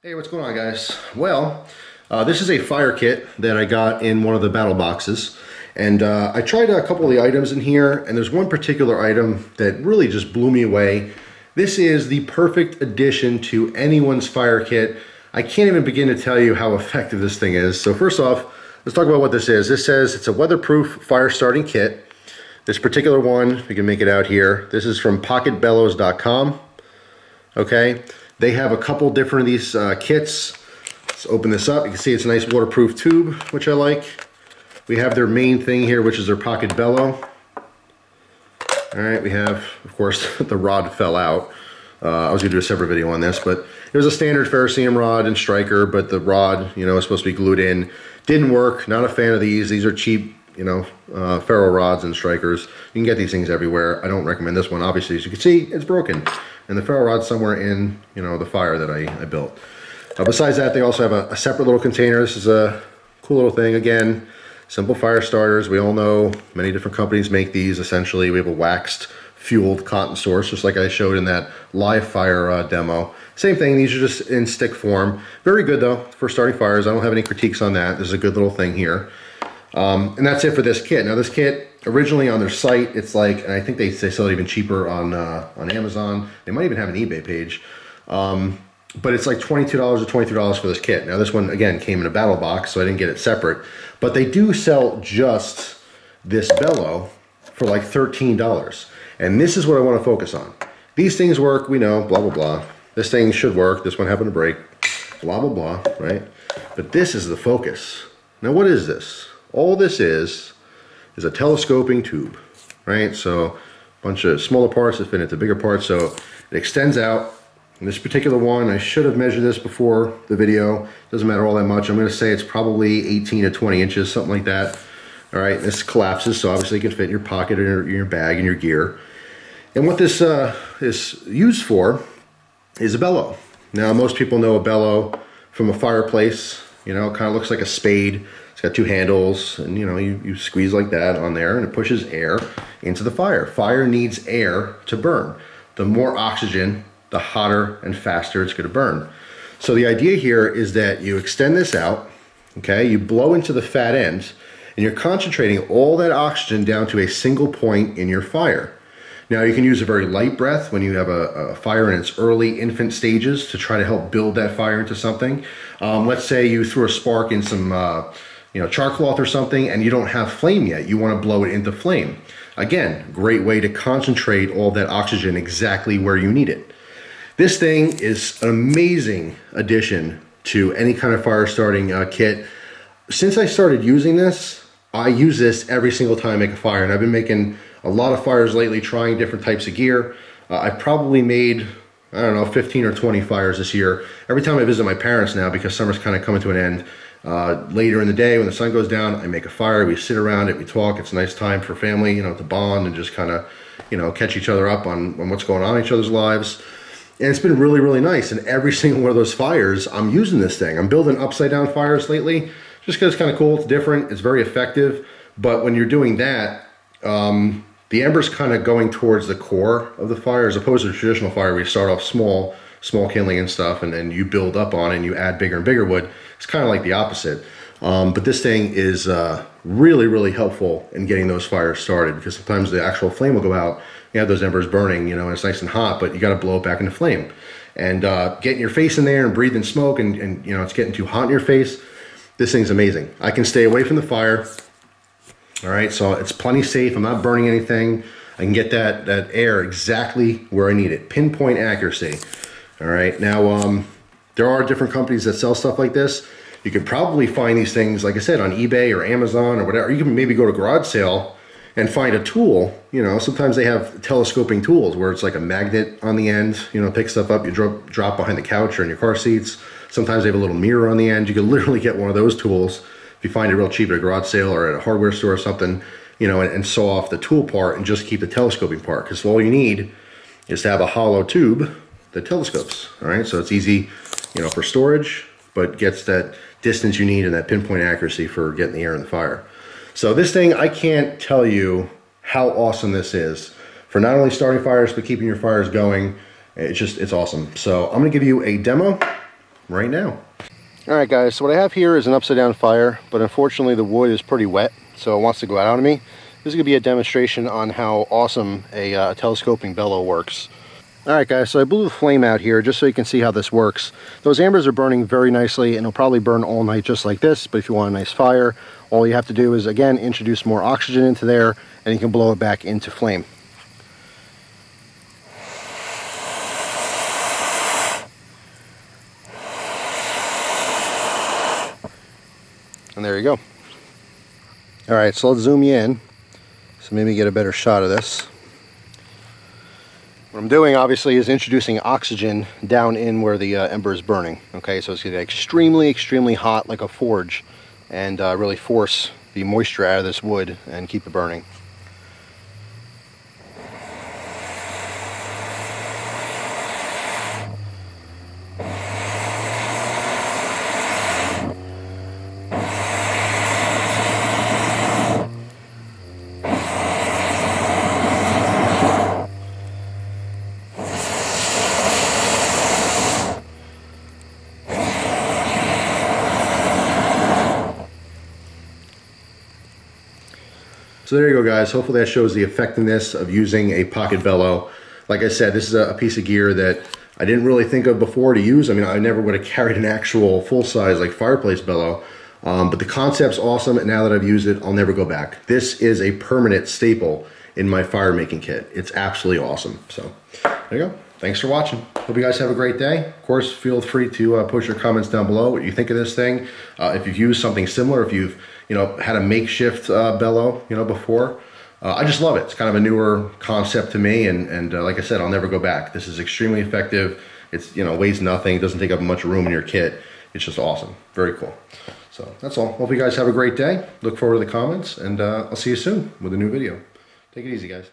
Hey, what's going on, guys? Well, this is a fire kit that I got in one of the battle boxes, and I tried a couple of the items in here, and there's one particular item that really just blew me away. This is the perfect addition to anyone's fire kit. I can't even begin to tell you how effective this thing is. So first off, let's talk about what this is. This says it's a weatherproof fire starting kit. This particular one, if you can make it out here, this is from pocketbellows.com. Okay. They have a couple different of these kits. Let's open this up. You can see it's a nice waterproof tube, which I like. We have their main thing here, which is their pocket bellow. All right, we have, of course, the rod fell out. I was gonna do a separate video on this, but it was a standard ferrocerium rod and striker, but the rod, you know, is supposed to be glued in. Didn't work, not a fan of these. These are cheap, you know, ferro rods and strikers. You can get these things everywhere. I don't recommend this one, obviously. As you can see, it's broken. And the ferro rod's somewhere in, you know, the fire that I built. Besides that, they also have a separate little container. This is a cool little thing. Again, simple fire starters. We all know many different companies make these. Essentially, we have a waxed, fueled cotton source, just like I showed in that live fire demo. Same thing, these are just in stick form. Very good though, for starting fires. I don't have any critiques on that. This is a good little thing here. And that's it for this kit. Now this kit, originally on their site, it's like, and I think they sell it even cheaper on Amazon. They might even have an eBay page. But it's like $22 or $23 for this kit. Now this one, again, came in a battle box, so I didn't get it separate. But they do sell just this bellow for like $13. And this is what I want to focus on. These things work, we know, blah, blah, blah. This thing should work. This one happened to break, blah, blah, blah, right? But this is the focus. Now what is this? All this is a telescoping tube, right? So a bunch of smaller parts that fit into bigger parts. So it extends out. And this particular one, I should have measured this before the video. Doesn't matter all that much. I'm gonna say it's probably 18 to 20 inches, something like that. All right, this collapses, so obviously it can fit in your pocket or in your bag and your gear. And what this is used for is a bellow. Now, most people know a bellow from a fireplace. You know, it kind of looks like a spade. It's got two handles, and you know, you squeeze like that on there, and it pushes air into the fire. Fire needs air to burn. The more oxygen, the hotter and faster it's gonna burn. So the idea here is that you extend this out, okay? You blow into the fat end, and you're concentrating all that oxygen down to a single point in your fire. Now you can use a very light breath when you have a fire in its early infant stages to try to help build that fire into something. Let's say you threw a spark in some you know, char cloth or something and you don't have flame yet. You want to blow it into flame. Again, great way to concentrate all that oxygen exactly where you need it. This thing is an amazing addition to any kind of fire starting kit. Since I started using this, I use this every single time I make a fire, and I've been making a lot of fires lately, trying different types of gear. I've probably made, I don't know, 15 or 20 fires this year. Every time I visit my parents now, because summer's kind of coming to an end, later in the day when the sun goes down, I make a fire, we sit around it, we talk. It's a nice time for family, you know, to bond and just kind of, you know, catch each other up on what's going on in each other's lives. And it's been really, really nice. And every single one of those fires, I'm using this thing. I'm building upside down fires lately, just because it's kind of cool, it's different, it's very effective. But when you're doing that, the ember's kind of going towards the core of the fire, as opposed to a traditional fire where you start off small kindling and stuff, and then you build up on it and you add bigger and bigger wood. It's kind of like the opposite. But this thing is really, really helpful in getting those fires started, because sometimes the actual flame will go out. You have those embers burning, you know, and it's nice and hot, but you got to blow it back into flame. And getting your face in there and breathing smoke, and you know, it's getting too hot in your face. This thing's amazing. I can stay away from the fire. All right, so it's plenty safe. I'm not burning anything. I can get that air exactly where I need it. Pinpoint accuracy. All right, now there are different companies that sell stuff like this. You could probably find these things, like I said, on eBay or Amazon or whatever. You can maybe go to garage sale and find a tool. You know, sometimes they have telescoping tools where it's like a magnet on the end, you know, pick stuff up, you drop behind the couch or in your car seats. Sometimes they have a little mirror on the end. You can literally get one of those tools if you find it real cheap at a garage sale or at a hardware store or something, you know, and saw off the tool part and just keep the telescoping part, because all you need is to have a hollow tube that telescopes. All right, so it's easy, you know, for storage, but gets that distance you need and that pinpoint accuracy for getting the air in the fire. So this thing, I can't tell you how awesome this is for not only starting fires, but keeping your fires going. It's awesome. So I'm gonna give you a demo right now. Alright guys, so what I have here is an upside down fire, but unfortunately the wood is pretty wet, so it wants to go out on me. This is going to be a demonstration on how awesome a telescoping bellow works. Alright guys, so I blew the flame out here just so you can see how this works. Those ambers are burning very nicely, and it'll probably burn all night just like this, but if you want a nice fire, all you have to do is, again, introduce more oxygen into there, and you can blow it back into flame. And there you go. Alright, so let's zoom you in, so maybe get a better shot of this. What I'm doing, obviously, is introducing oxygen down in where the ember is burning. Okay, so it's going to get extremely, extremely hot like a forge, and really force the moisture out of this wood and keep it burning. So there you go guys, hopefully that shows the effectiveness of using a pocket bellow. Like I said, this is a piece of gear that I didn't really think of before to use. I mean, I never would have carried an actual full-size like fireplace bellow, but the concept's awesome, and now that I've used it, I'll never go back. This is a permanent staple in my fire making kit. It's absolutely awesome. So there you go. Thanks for watching. Hope you guys have a great day. Of course, feel free to post your comments down below, what you think of this thing. If you've used something similar, if you've had a makeshift bellow, before. I just love it. It's kind of a newer concept to me, and like I said, I'll never go back. This is extremely effective. It's, weighs nothing. It doesn't take up much room in your kit. It's just awesome. Very cool. So that's all. Hope you guys have a great day. Look forward to the comments, and I'll see you soon with a new video. Take it easy, guys.